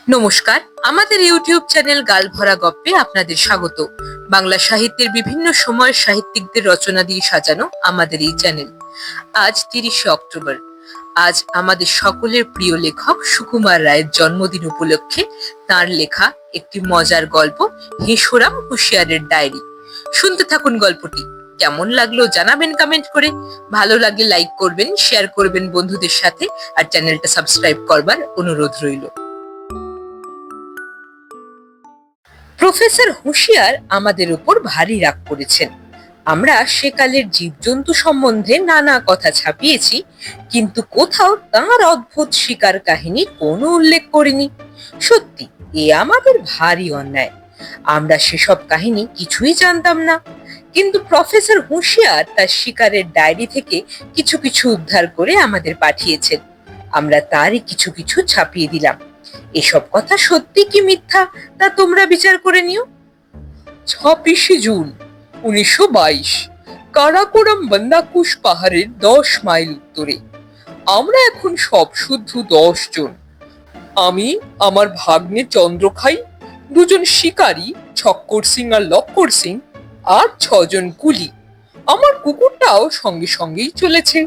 নমস্কার, আমাদের YouTube channel গালভরা গপ্পে আপনাদের স্বাগত। বাংলা সাহিত্যের বিভিন্ন সময়ের সাহিত্যিকদের রচনা দিয়ে সাজানো আমাদের এই চ্যানেল। আজ 30শে অক্টোবর। আজ আমাদের সকলের প্রিয় লেখক সুকুমার রায়ের জন্মদিন উপলক্ষে তার লেখা একটি মজার গল্প হেসোরাম হুঁশিয়ারের ডায়েরি। শুনতে থাকুন গল্পটি। কেমন লাগলো জানাবেন কমেন্ট করে। ভালো লাগলে লাইক করবেন, শেয়ার করবেন বন্ধুদের সাথে, আর চ্যানেলটা সাবস্ক্রাইব করবার অনুরোধ রইল। প্রফেসর হুঁশিয়ার আমাদের উপর ভারী রাগ করেছেন। আমরা সেকালের জীবজন্তু সম্বন্ধে নানা কথা ছাপিয়েছি, কিন্তু কোথাও তাঁর অদ্ভুত শিকার কাহিনী কোনো উল্লেখ করিনি। সত্যি এ আমাদের ভারী অন্যায়। আমরা সেসব কাহিনী কিছুই জানতাম না, কিন্তু প্রফেসর হুঁশিয়ার তার শিকারের ডায়েরি থেকে কিছু কিছু উদ্ধার করে আমাদের পাঠিয়েছেন। আমরা তারই কিছু কিছু ছাপিয়ে দিলাম। এসব কথা সত্যি কি মিথ্যা তা তোমরা বিচার করে নিও। 26শে জুন 1922, কারাকোরাম বান্দাকুশ পাহাড়ের 10 মাইল উত্তরে। আমরা এখন সব শুদ্ধ 10 জন। আমি, আমার ভাগ্নে চন্দ্রখাই, দুজন শিকারী ছক্কর সিং আর লক্কর সিং, আর 6 জন কুলি। আমার কুকুরটাও সঙ্গে সঙ্গেই চলেছে।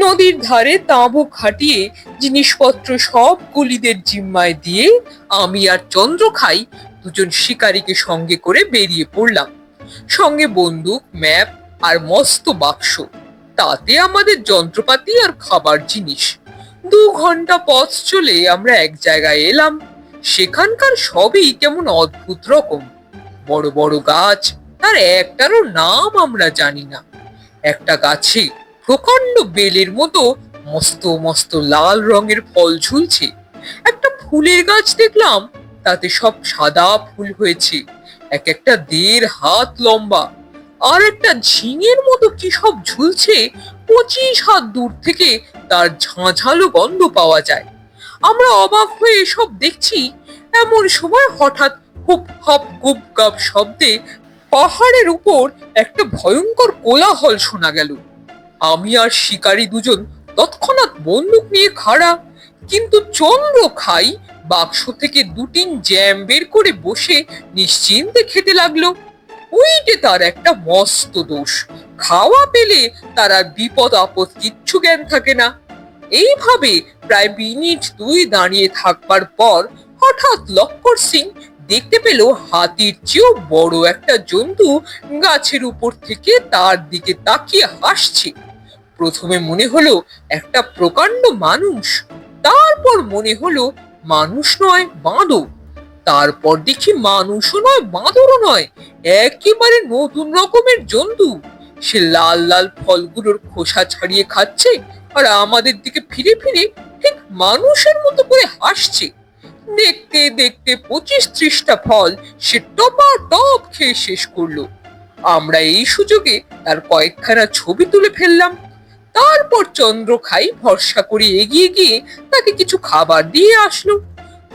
নদীর ধারে তাঁবু খাটিয়ে জিনিসপত্র সব কুলিদের জিম্মায় দিয়ে আমি আর চন্দ্রখাই দুজন শিকারীকে সঙ্গে করে বেরিয়ে পড়লাম। সঙ্গে বন্দুক, ম্যাপ আর মস্ত বাক্স, তাতে আমাদের যন্ত্রপাতি আর খাবার জিনিস। 2 ঘন্টা পথ চলে আমরা এক জায়গায় এলাম। সেখানকার সবই কেমন অদ্ভুত রকম। বড় বড় গাছ, তার একটারও নাম আমরা জানি না। একটা গাছে প্রকাণ্ড বেলের মতো মস্ত মস্ত লাল রঙের ফল ঝুলছে। একটা ফুলের গাছ দেখলাম, তাতে সব সাদা ফুল হয়েছে, এক একটা 1.5 হাত লম্বা। আর একটা ঝিঙের মতো কি সব ঝুলছে, 25 হাত দূর থেকে তার ঝাঁঝালো গন্ধ পাওয়া যায়। আমরা অবাক হয়ে সব দেখছি। এমন সময় হঠাৎ হুপ হাপ গুপ গাপ শব্দে পাহাড়ের উপর একটা ভয়ঙ্কর কোলাহল শোনা গেল। আমি আর শিকারী দুজন তৎক্ষণাৎ বন্দুক নিয়ে খাড়া, কিন্তু চন্দ্রখাই বাক্স থেকে 2-3 জ্যাম বের করে বসে নিশ্চিন্তে খেতে লাগলো। ওইটে তার একটা মস্ত দোষ, খাওয়া পেলে তার আর বিপদ আপদ কিচ্ছু জ্ঞান থাকে না। এইভাবে প্রায় মিনিট 2 দাঁড়িয়ে থাকবার পর হঠাৎ লক্কর সিং দেখতে পেল হাতির চেয়েও বড় একটা জন্তু গাছের উপর থেকে তার দিকে তাকিয়ে হাসছে। প্রথমে মনে হলো একটা প্রকাণ্ড মানুষ, তারপর মনে হলো মানুষ নয় বাঁদর, তারপর দেখি মানুষও নয় বাঁদরও নয়, একেবারে নতুন রকমের জন্তু। সে লাল লাল ফলগুলোর খোসা ছাড়িয়ে খাচ্ছে আর আমাদের দিকে ফিরে ফিরে ঠিক মানুষের মতো করে হাসছে। দেখতে দেখতে 25-30টা ফল সে টপাটপ খেয়ে শেষ করলো। আমরা এই সুযোগে তার কয়েকখানা ছবি তুলে ফেললাম। তারপর চন্দ্রখাই ভরসা করে এগিয়ে গিয়ে তাকে কিছু খাবার দিয়ে আসলো।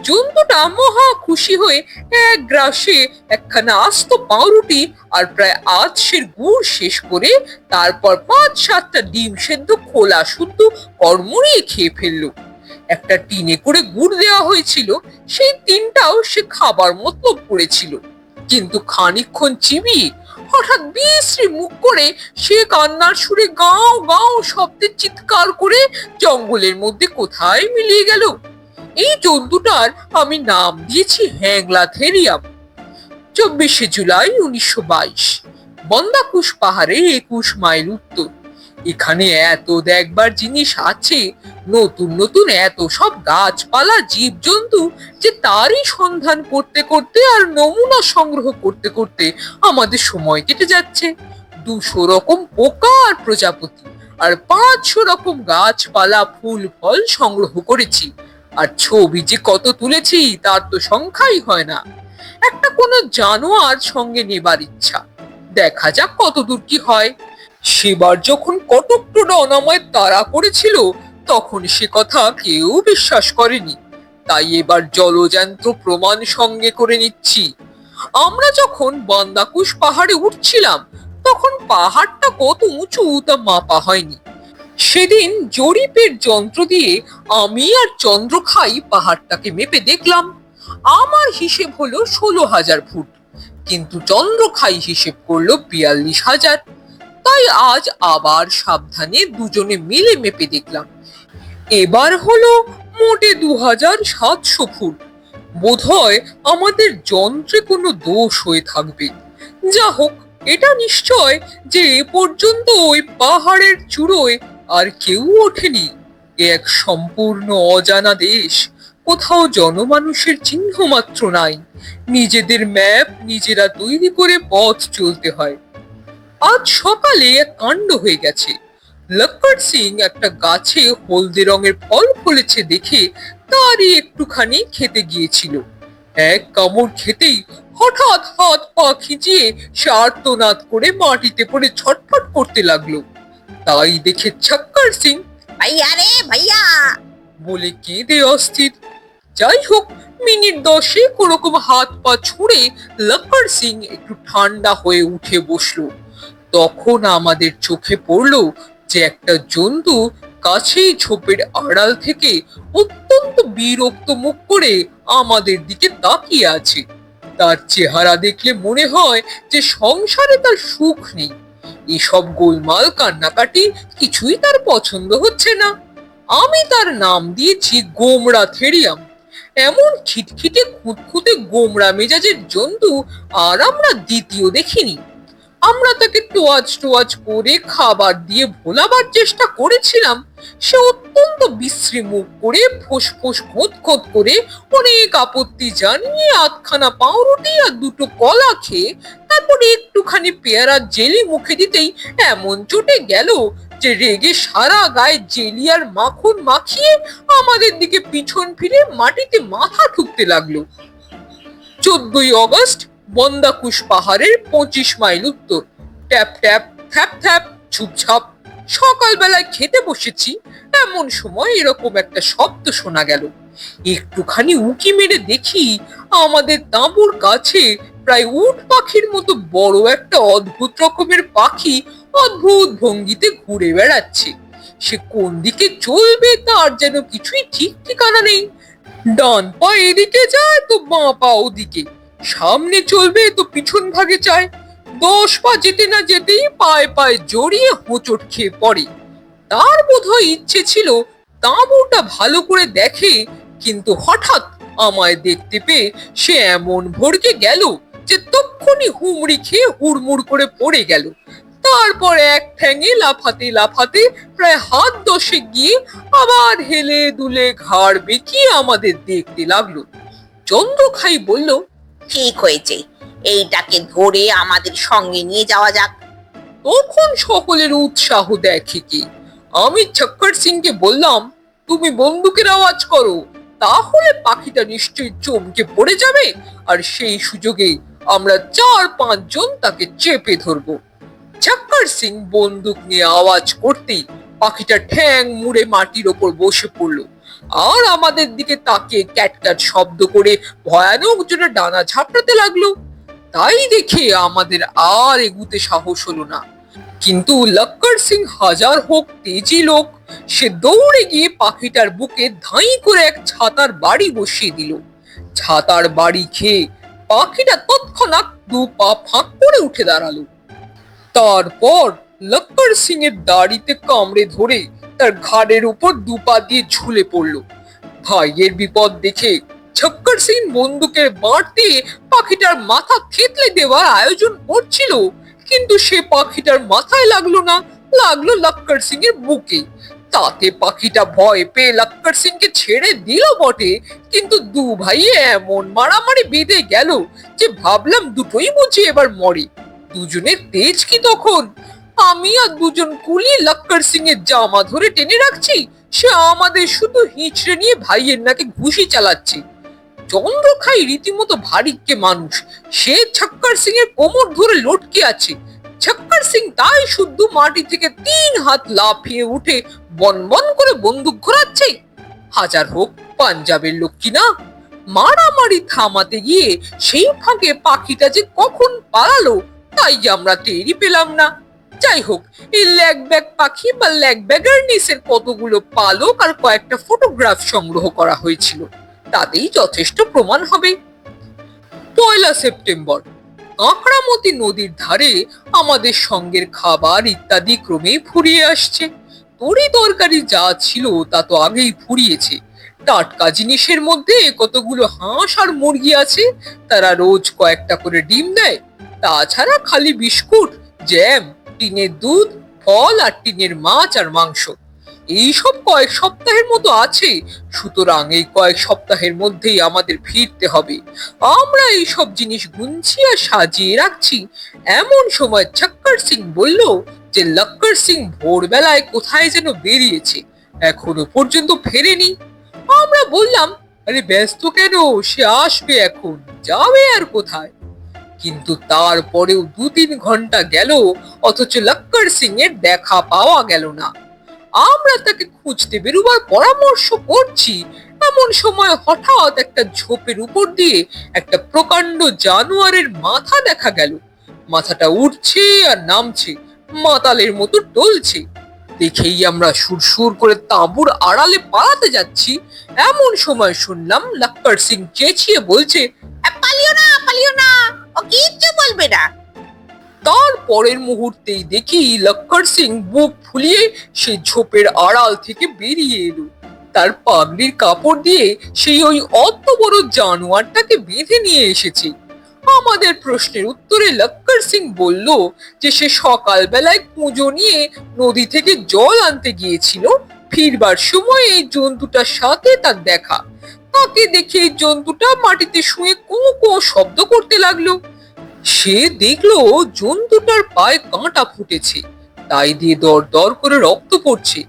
জন্তুটা মহা খুশি হয়ে এক গ্রাসে একখানা আস্ত পাউরুটি আর প্রায় আধশের গুড় শেষ করে তারপর 5-7টা ডিম সেদ্ধ খোলা শুদ্ধ কড়মড়িয়ে খেয়ে ফেললো। একটা টিনে করে গুড় দেওয়া হয়েছিল, সেই টিনটাও সে খাবার মতলব করেছিল। কিন্তু খানিকক্ষণ চিবিয়ে হঠাৎ বিশ্রী মুখ করে সে কান্নার সুরে গাও গাও শব্দে চিৎকার করে জঙ্গলের মধ্যে কোথায় মিলিয়ে গেল। এই জন্তুটার আমি নাম দিয়েছি হ্যাংলা থেরিয়াম। 24শে জুলাই 1922, বান্দাকুশ পাহাড়ের 21 মাইল উত্তর। এখানে এত দেখবার জিনিস আছে, নতুন নতুন এত সব গাছপালা জীবজন্তু, যে তারই সন্ধান করতে করতে আর নমুনা সংগ্রহ করতে করতে আমাদের সময় কেটে যাচ্ছে। 200 রকম পোকা আর প্রজাপতি আর 500 রকম গাছপালা ফুল ফল সংগ্রহ করেছি। আর ছবি যে কত তুলেছি তার তো সংখ্যাই হয় না। একটা কোনো জানোয়ার সঙ্গে নেবার ইচ্ছা, দেখা যাক কতদূর কি হয়। সেবার যখন কটকটোরা অনাময় তাড়া করেছিল, তখন সে কথা কেউ বিশ্বাস করেনি। তাই এবার জলযান্ত্র প্রমাণ সঙ্গে করে নিচ্ছি। আমরা যখন বান্দাকুশ পাহাড়ে উঠছিলাম, তখন পাহাড়টা কত উঁচু তা মাপা হয়নি। সেদিন জরিপের যন্ত্র দিয়ে আমি আর চন্দ্রখাই পাহাড়টাকে মেপে দেখলাম। আমার হিসেব হলো 16,000 ফুট, কিন্তু চন্দ্রখাই হিসেব করলো 42,000। তাই আজ আবার সাবধানে দুজনে মিলে মেপে দেখলাম। এবার হলো মোটে 2,700 ফুট। বোধহয় আমাদের যন্ত্রে কোনো দোষ হয়ে থাকবে। যা হোক, এটা নিশ্চয় যে এ পর্যন্ত ওই পাহাড়ের চূড়োয় আর কেউ ওঠেনি। এ এক সম্পূর্ণ অজানা দেশ, কোথাও জনমানুষের চিহ্ন মাত্র নাই। নিজেদের ম্যাপ নিজেরা তৈরি করে পথ চলতে হয়। আজ সকালে এক কাণ্ড হয়ে গেছে। লক্কর সিং একটা গাছে হলদে রঙের ফল ফলেছে দেখে তারই একটুখানি খেতে গিয়েছিল। এক কামড় খেতেই হঠাৎ হাত পা খিঁচিয়ে সে আর্তনাদ করে মাটিতে পড়ে ছটফট করতে লাগলো। তাই দেখে ছক্কর সিং ভাইয়া রে ভাইয়া বলে কেঁদে অস্থির। যাই হোক, মিনিট 10 কোরকম হাত পা ছুঁড়ে লক্কর সিং একটু ঠান্ডা হয়ে উঠে বসলো। তখন আমাদের চোখে পড়লো যে একটা জন্তু কাছেই ঝোপের আড়াল থেকে অত্যন্ত বিরক্ত মুখ করে আমাদের দিকে তাকিয়ে আছে। তার চেহারা দেখলে মনে হয় যে সংসারে তার সুখ নেই। এসব গোলমাল কান্নাকাটি কিছুই তার পছন্দ হচ্ছে না। আমি তার নাম দিয়েছি গোমড়া থেরিয়াম। এমন খিটখিটে খুঁতখুঁতে গোমড়া মেজাজের জন্তু আর আমরা দ্বিতীয় দেখিনি। আমরা তাকে টোয়াজ টোয়াজ করে খাবার দিয়ে ভোলাবার চেষ্টা করেছিলাম। সে অত্যন্ত বিশ্রী মুখ করে ফোঁস খোঁত খোঁত করে অনেক আপত্তি জানিয়ে আধখানা পাউরুটি আর দুটো কলা খেয়ে তারপরে একটুখানি পেয়ারা জেলি মুখে দিতেই এমন চটে গেল যে রেগে সারা গায়ে জেলি আর মাখন মাখিয়ে আমাদের দিকে পিছন ফিরে মাটিতে মাথা ঠুকতে লাগলো। 14ই অগস্ট, বন্দাকুশ পাহাড়ের 25 মাইল উত্তর। ট্যাপ ট্যাপ থ্যাপ থ্যাপ ছুপছাপ। সকালবেলায় খেতে বসেছি, এমন সময় এরকম একটা শব্দ শোনা গেল। একটুখানি উঁকি মেরে দেখি আমাদের তাঁবুর কাছে প্রায় উট পাখির মতো বড় একটা অদ্ভুত রকমের পাখি অদ্ভুত ভঙ্গিতে ঘুরে বেড়াচ্ছে। সে কোন দিকে চলবে তার যেন কিছুই ঠিক ঠিকানা নেই। ডান পা এদিকে যায় তো বাঁ পা ওদিকে, সামনে চলবে তো পিছন ভাগে চায়। 10 পা যেতে না যেতেই পায়ে পায়ে জড়িয়ে হোঁচট খেয়ে পড়ে। তার বোধহয় ইচ্ছে ছিল তাঁবুটা ভালো করে দেখে, কিন্তু হঠাৎ আমায় দেখতে পেয়ে সে এমন ভড়কে গেল যে তক্ষুনি হুমড়ি খেয়ে হুড়মুড় করে পড়ে গেল। তারপর এক ঠ্যাঙে লাফাতে লাফাতে প্রায় হাত 10 গিয়ে আবার হেলে দুলে ঘাড় বেঁকিয়ে আমাদের দেখতে লাগলো। চন্দ্রখাই বলল, ঠিক হয়েছে, এইটাকে ধরে আমাদের সঙ্গে নিয়ে যাওয়া যাক। তখন সকলের উৎসাহ দেখে কি। আমি ছক্কর সিংকে বললাম, তুমি বন্দুকের আওয়াজ করো, তাহলে পাখিটা নিশ্চয়ই চমকে পড়ে যাবে, আর সেই সুযোগে আমরা 4-5 জন তাকে চেপে ধরবো। ছক্কর সিং বন্দুক নিয়ে আওয়াজ করতেই পাখিটা ঠ্যাং মুড়ে মাটির ওপর বসে পড়লো আর আমাদের দিকে তাকিয়ে ক্যাটক্যাট শব্দ করে ভয়ানক জোরে ডানা ঝাপটাতে লাগলো। তাই দেখে আমাদের আর এগুতে সাহস হলো না। কিন্তু লক্কর সিং হাজার হোক তেজি লোক, সে দৌড়ে গিয়ে পাখিটার বুকে ধাই করে এক ছাতার বাড়ি বসিয়ে দিল। ছাতার বাড়ি খেয়ে পাখিটা তৎক্ষণাৎ 2 পা ফাঁক করে উঠে দাঁড়ালো। তারপর লক্কর সিং এর দাড়িতে কামড়ে ধরে তার ঘাড়ের উপর 2 পা দিয়ে ঝুলে পড়লো। ভাইয়ের বিপদ দেখে ছক্কর সিং বন্দুকের বাঁট দিয়ে পাখিটার মাথা থেতলে দেওয়ার আয়োজন করছিল, কিন্তু সে পাখিটার মাথায় লাগলো না, লাগলো লক্কর সিং এর বুকে। তাতে পাখিটা ভয় পেয়ে লক্কর সিংকে ছেড়ে দিল বটে, কিন্তু 2 ভাই এমন মারামারি বেঁধে গেল যে ভাবলাম দুটোই বুঝি এবার মরে। দুজনের তেজ কি তখন! আমি আর 2 জন কুলি লক্কর সিং এর জামা ধরে টেনে রাখছি, সে আমাদের শুধু হিঁচড়ে নিয়ে ভাইয়ের নাকে ঘুষি চালাচ্ছে। চন্দ্রখাই রীতিমতো ভারিক্কে মানুষ, সে ছক্কর সিং এর কোমর ধরে লটকে আছে। ছক্কর সিং তাই শুদ্ধ মাটি থেকে 3 হাত লাফিয়ে উঠে বনবন করে বন্দুক ঘোরাচ্ছে। হাজার হোক পাঞ্জাবের লোক কিনা, মারামারি থামাতে গিয়ে সেই ফাঁকে পাখিটা যে কখন পালালো তাই আমরা টেরই পেলাম না। যাই হোক, এই ল্যাগব্যাক পাখি বা ল্যাগব্যাগার্নিসের কতগুলো পালক আর কয়েকটা ফটোগ্রাফ সংগ্রহ করা হয়েছিল, তাতেই যথেষ্ট প্রমাণ হবে। 1 সেপ্টেম্বর, কাঁকড়ামতি নদীর ধারে আমাদের সঙ্গের খাবার ইত্যাদি ক্রমেই ফুরিয়ে আসছে। তরি তরকারি যা ছিল তা তো আগেই ফুরিয়েছে। টাটকা জিনিসের মধ্যে কতগুলো হাঁস আর মুরগি আছে, তারা রোজ কয়েকটা করে ডিম দেয়। তাছাড়া খালি বিস্কুট, জ্যাম, টিনের দুধ, ফল আর টিনের মাছ আর মাংস। এইসব কয়েক সপ্তাহের মতো আছে, সুতরাং এই কয়েক সপ্তাহের মধ্যেই আমাদের ফিরতে হবে। আমরা এই সব জিনিস গুনছি আর সাজিয়ে রাখছি, এমন সময় চক্কর সিং বলল যে লক্কর সিং ভোরবেলায় কোথায় যেন বেরিয়েছে, এখনো পর্যন্ত ফেরেনি। আমরা বললাম, আরে ব্যস্ত কেন, সে আসবে এখন, যাবে আর কোথায়। কিন্তু তারপরেও 2-3 ঘন্টা গেল, অথচ লক্কর সিং এর দেখা পাওয়া গেল না। আমরা তাকে খুঁজতে বেরোবার পরামর্শ করছি, এমন সময় হঠাৎ একটা ঝোপের উপর দিয়ে একটা প্রকাণ্ড জানোয়ারের মাথা দেখা গেল। মাথাটা উঠছে আর নামছে, মাতালের মতো টলছে। দেখেই আমরা সুরসুর করে তাঁবুর আড়ালে পালাতে যাচ্ছি, এমন সময় শুনলাম লক্কর সিং চেঁচিয়ে বলছে, পালিও না, পালিও না, ও কিচ্ছু বলবে না। তার পরের মুহূর্তেই দেখি লক্কর সিং বুক ফুলিয়ে সেই ঝোপের আড়াল থেকে বেরিয়ে এলো। তার পাগড়ির কাপড় দিয়ে সেই ওই অত বড় জানোয়ারটাকে বেঁধে নিয়ে এসেছে। আমাদের প্রশ্নের উত্তরে লক্কর সিং বলল যে সে সকালবেলায় কুঁজো নিয়ে নদী থেকে জল আনতে গিয়েছিল, ফিরবার সময় এই জন্তুটার সাথে তার দেখা। তাকে দেখে এই জন্তুটা মাটিতে শুয়ে কো কো শব্দ করতে লাগলো। সে দেখলো জন্তুটার পায়ে কাঁটা ফুটেছে, তাই দিয়ে দর দর করে রক্ত পড়ছে।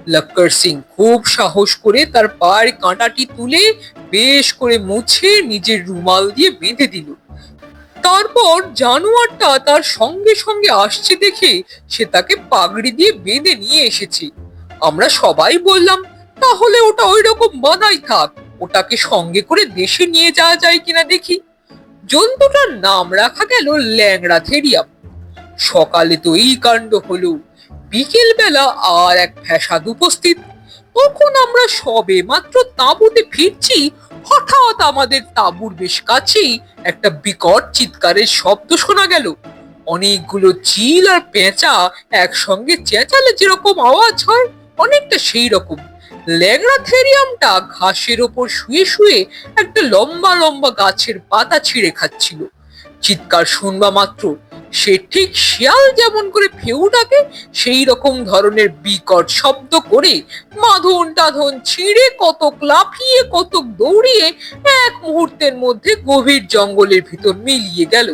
লক্কর সিং খুব সাহস করে তার পায়ের কাঁটাটি তুলে বেশ করে মুছে নিজের রুমাল দিয়ে বেঁধে দিল। তারপর জানোয়ারটা তার সঙ্গে সঙ্গে আসছে দেখে সে তাকে পাগড়ি দিয়ে বেঁধে নিয়ে এসেছে। আমরা সবাই বললাম, তাহলে ওটা ওই রকম বাঁধাই থাক, ওটাকে সঙ্গে করে দেশে নিয়ে যাওয়া যায় কিনা দেখি। জন্তুটার নাম রাখা গেল ল্যাংড়া থেরিয়াম। সকালে তো এই কাণ্ড হলো, বিকেল বেলা আর এক ফ্যাসাদ উপস্থিত। তখন আমরা সবে মাত্র তাঁবুতে ফিরছি, হঠাৎ আমাদের তাঁবুর বেশ কাছেই একটা বিকট চিৎকারের শব্দ শোনা গেল। অনেকগুলো চিল আর পেঁচা একসঙ্গে চেঁচালে যেরকম আওয়াজ হয়, অনেকটা সেই রকম। ল্যাংড়া থেরিয়ামটা ঘাসের ওপর শুয়ে শুয়ে একটা লম্বা লম্বা গাছের পাতা ছিঁড়ে খাচ্ছিল। চিৎকার শুনবা মাত্র সে ঠিক শিয়াল যেমন করে ফেউ ডাকে সেই রকম ধরনের বিকট শব্দ করে মাধন টাধন ছিঁড়ে কতক লাফিয়ে কতক দৌড়িয়ে এক মুহূর্তের মধ্যে গভীর জঙ্গলের ভিতর মিলিয়ে গেল।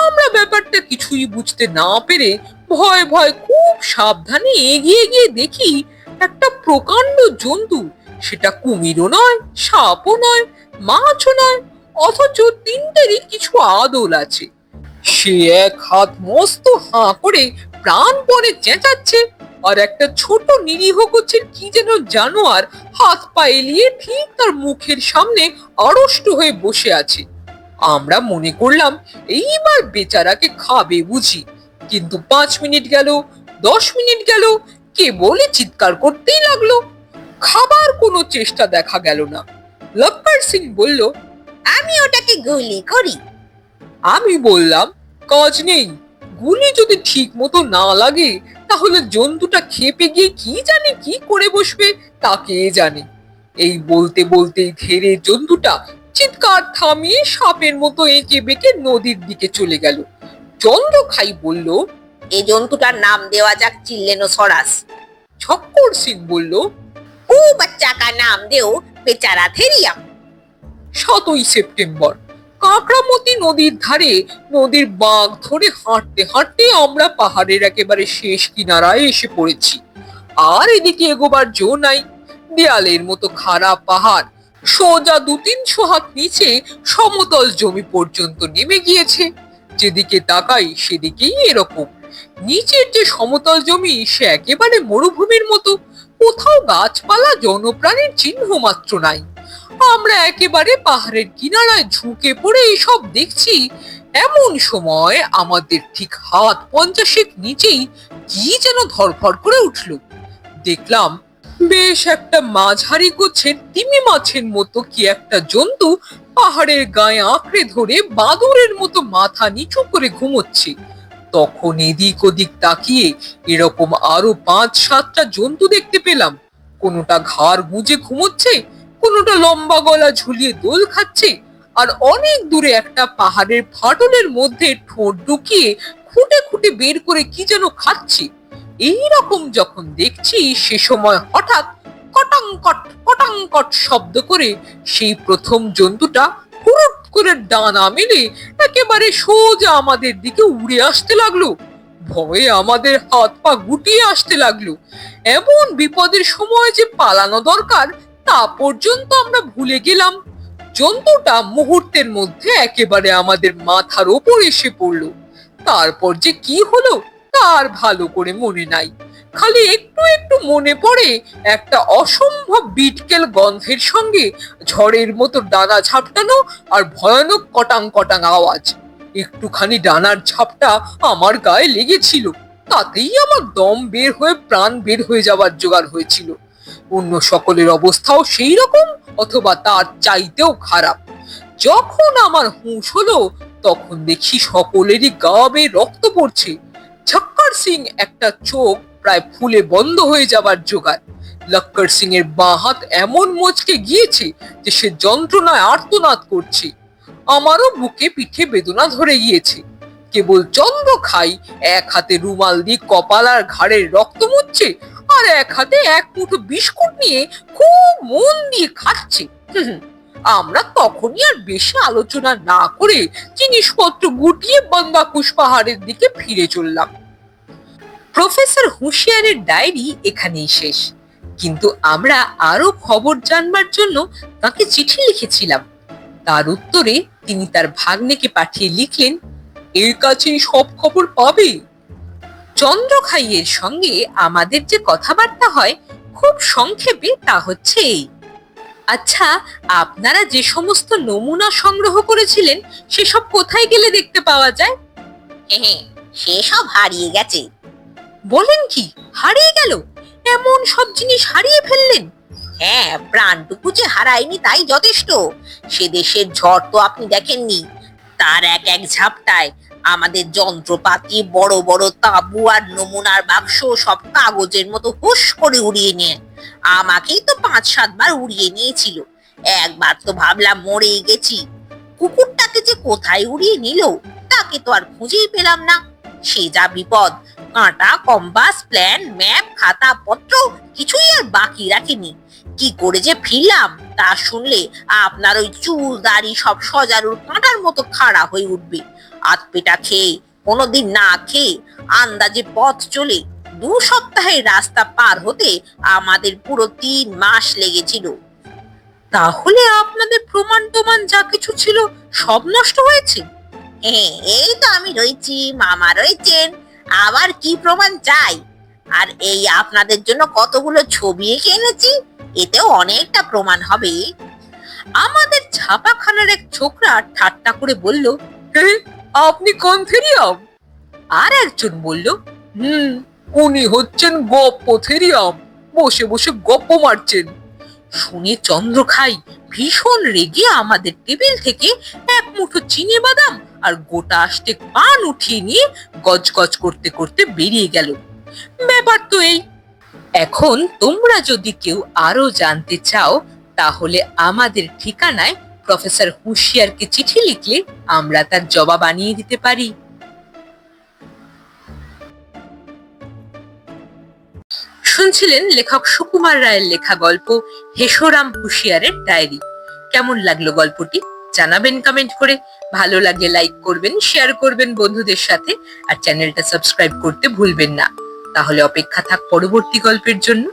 আমরা ব্যাপারটা কিছুই বুঝতে না পেরে ভয় ভয় খুব সাবধানে এগিয়ে গিয়ে দেখি একটা প্রকাণ্ড জন্তু, সেটা কুমিরও নয়, সাপও নয়, মাছও নয়, অথচ তিনটেরই কিছু আদল আছে। সে এক হাত মস্ত হাঁ করে প্রাণপণে চেঁচাচ্ছে, আর একটা ছোট নিরীহ গোছের কি যেন জানোয়ার হাত পা এলিয়ে ঠিক তার মুখের সামনে আড়ষ্ট হয়ে বসে আছে। আমরা মনে করলাম এইবার বেচারাকে খাবে বুঝি, কিন্তু 5 মিনিট গেল, 10 মিনিট গেল, কেবলই চিৎকার করতেই লাগলো। খাবার কোনো চেষ্টা দেখা গেল না। লক্কর সিং বলল, আমি ওটাকে গুলি করি। আমি বললাম, কাজ নেই, গুলি যদি ঠিক মতো না লাগে তাহলে জন্তুটা খেপে গিয়ে কি জানে কি করে বসবে, তাকে জানে। এই বলতে বলতেই ধীরে জন্তুটা চিৎকার থামিয়ে সাপের মতো এঁকে বেঁকে নদীর দিকে চলে গেল। চন্দ্রখাই বলল, এই জন্তুটার নাম দেওয়া যাক চিল্লেনোসরাস। চক্কর সিং বলল, ও বাচ্চা কা নাম দেও বেচারা থেরিয়াম। 7 সেপ্টেম্বর, কাঁকড়ামতি নদীর ধারে নদীর বাঁক ধরে হাঁটতে হাঁটতে আমরা পাহাড়ের একেবারে শেষ কিনারায় এসে পড়েছি। আর এদিকে এগোবার জো নাই। দেয়ালের মতো খারাপ পাহাড় সোজা 2-300 হাত নিচে সমতল জমি পর্যন্ত নেমে গিয়েছে। যেদিকে তাকাই সেদিকেই এরকম। নিচের যে সমতল জমি সে একেবারে মরুভূমির মতো, কোথাও গাছপালা জনপ্রাণীর চিহ্ন মাত্র নাই। আমরা একেবারে পাহাড়ের কিনারায় ঝুঁকে পড়ে এসব দেখছি। এমন সময় আমাদের ঠিক হাত 50 নিচেই কি যেন ধরফর করে উঠল। দেখলাম বেশ একটা মাঝারি গোছের তিমি মাছের মতো কি একটা জন্তু পাহাড়ের গায়ে আঁকড়ে ধরে বাদুড়ের মতো মাথা নিচু করে ঘুমোচ্ছে। তখন এদিক ওদিক তাকিয়ে এরকম আরো 5-7টা জন্তু দেখতে পেলাম। কোনোটা ঘাড় গুঁজে ঘুমোচ্ছে, কোনোটা লম্বা গলা ঝুলিয়ে দোল খাচ্ছে, আর অনেক দূরে একটা পাহাড়ের ফাটলের মধ্যে ঠোঁট ঢুকিয়ে খুঁটে খুঁটে বের করে কি যেন খাচ্ছে। এইরকম যখন দেখছি সে সময় হঠাৎ কটাংকট শব্দ করে সেই প্রথম জন্তুটা হুট করে ডানা মেলে একেবারে সোজা আমাদের দিকে উড়ে আসতে লাগলো। ভয়ে আমাদের হাত পা গুটিয়ে আসতে লাগলো। এমন বিপদের সময় যে পালানো দরকার তা পর্যন্ত আমরা ভুলে গেলাম। জন্তুটা মুহূর্তের মধ্যে একেবারে আমাদের মাথার ওপর এসে পড়লো। তারপর যে কি হলো তার ভালো করে মনে নাই। খালি একটু একটু মনে পড়ে একটা অসম্ভব বিটকেল গন্ধের সঙ্গে ঝড়ের মতো ডানা ঝাপটানো আর ভয়ানক কটাং কটাং আওয়াজ। একটুখানি ডানার ঝাপটা আমার গায়ে লেগেছিল, তাতেই আমার দম বের হয়ে প্রাণ বের হয়ে যাবার জোগাড় হয়েছিল। অন্য সকলের অবস্থাও সেই রকম অথবা তার চাইতেও খারাপ। যখন আমার হুঁশ হলো তখন দেখি সকলেরই গা বেয়ে রক্ত পড়ছে। ঝক্কর সিং একটা চোখ প্রায় ফুলে বন্ধ হয়ে যাবার জোগাড়। লক্কর সিং এর বাঁ হাত এমন মোচকে গিয়েছে যে সে যন্ত্রণায় আর্তনাদ করছে। আমারও বুকে পিঠে বেদনা ধরে গিয়েছে। কেবল চন্দ্র খাই এক হাতে রুমাল দিয়ে কপাল আর ঘাড়ের রক্ত মুছছে, আর এক হাতে এক মুঠো বিস্কুট নিয়ে খুব মন দিয়ে খাচ্ছে। আমরা তখনই আর বেশি আলোচনা না করে জিনিসপত্র গুটিয়ে বান্দাকুশ পাহাড়ের দিকে ফিরে চললাম। প্রফেসর হুঁশিয়ারের ডায়েরি এখানেই শেষ, কিন্তু আমরা আরো খবর জানবার জন্য তাকে চিঠি লিখেছিলাম। তার উত্তরে তিনি তার ভাগ্নেকে পাঠিয়ে লিখলেন, এর কাছেই সব খবর পাবে। চন্দ্রখাইয়ের সঙ্গে আমাদের যে কথাবার্তা হয় খুব সংক্ষেপে তা হচ্ছে এই। আচ্ছা, আপনারা যে সমস্ত নমুনা সংগ্রহ করেছিলেন সেসব কোথায় গেলে দেখতে পাওয়া যায়? হ্যাঁ, সেসব হারিয়ে গেছে। বলেন কি, হারিয়ে গেল? এমন সব জিনিস হারিয়ে ফেললেন? হ্যাঁ, প্রাণটুকু যে হারায়নি তাই যথেষ্ট। সে দেশের ঝড় তো আপনি দেখেননি। তার এক এক ঝাপটায় আমাদের যন্ত্রপাতি, বড় বড় তাঁবু আর নমুনার বাক্স সব কাগজের মতো হুশ করে উড়িয়ে নিয়ে আমাকেই তো 5-7 বার উড়িয়ে নিয়েছিল। একবার তো ভাবলাম মরেই গেছি। কুকুরটাকে যে কোথায় উড়িয়ে নিল তাকে তো আর খুঁজেই পেলাম না। সে যা বিপদ! কাঁটা, কম্পাস, প্ল্যান, ম্যাপ, খাতা পত্র কিছুই আর বাকি রাখেনি। কি করে যে ফিরলাম তা শুনলে আপনার ওই চুল দাড়ি সব সজারুর কাঁটার মতো খাড়া হয়ে উঠবে। আধপেটা খেয়ে, কোনোদিন না খেয়ে, আন্দাজে পথ চলে 2 সপ্তাহের রাস্তা পার হতে আমাদের পুরো 3 মাস লেগেছিল। তাহলে আপনাদের প্রমাণ টমান যা কিছু ছিল সব নষ্ট হয়েছে? হ্যাঁ, এই তো আমি রয়েছি, মামা রয়েছেন, আবার কি প্রমাণ চাই? আর এই আপনাদের জন্য কতগুলো ছবি এঁকে এনেছি, এতেও অনেকটা প্রমাণ হবে। আমাদের ছাপাখানার এক ছোকরা ঠাট্টা করে বলল, আপনি কনথেরিয়াম? আর একজন বলল, উনি হচ্ছেন গপ্পথেরিয়াম, বসে বসে গপ্প মারছেন। শুনে চন্দ্রখাই ভীষণ রেগে আমাদের টেবিল থেকে এক মুঠো চিনি বাদাম আর গোটা আষ্টেক পান উঠিয়ে নিয়ে গজগজ করতে করতে বেরিয়ে গেল। ব্যাপার তো এই। এখন তোমরা যদি কেউ আরো জানতে চাও তাহলে আমাদের ঠিকানায় প্রফেসর হুঁশিয়ারকে চিঠি লিখলে আমরা তার জবাব আনিয়ে দিতে পারি। শুনছিলেন লেখক সুকুমার রায়ের লেখা গল্প হেশোরাম হুঁশিয়ারের ডায়েরি। কেমন লাগলো গল্পটি জানাবেন কমেন্ট করে। ভালো লাগলে লাইক করবেন, শেয়ার করবেন বন্ধুদের সাথে, আর চ্যানেলটা সাবস্ক্রাইব করতে ভুলবেন না। তাহলে অপেক্ষা থাক পরবর্তী গল্পের জন্য।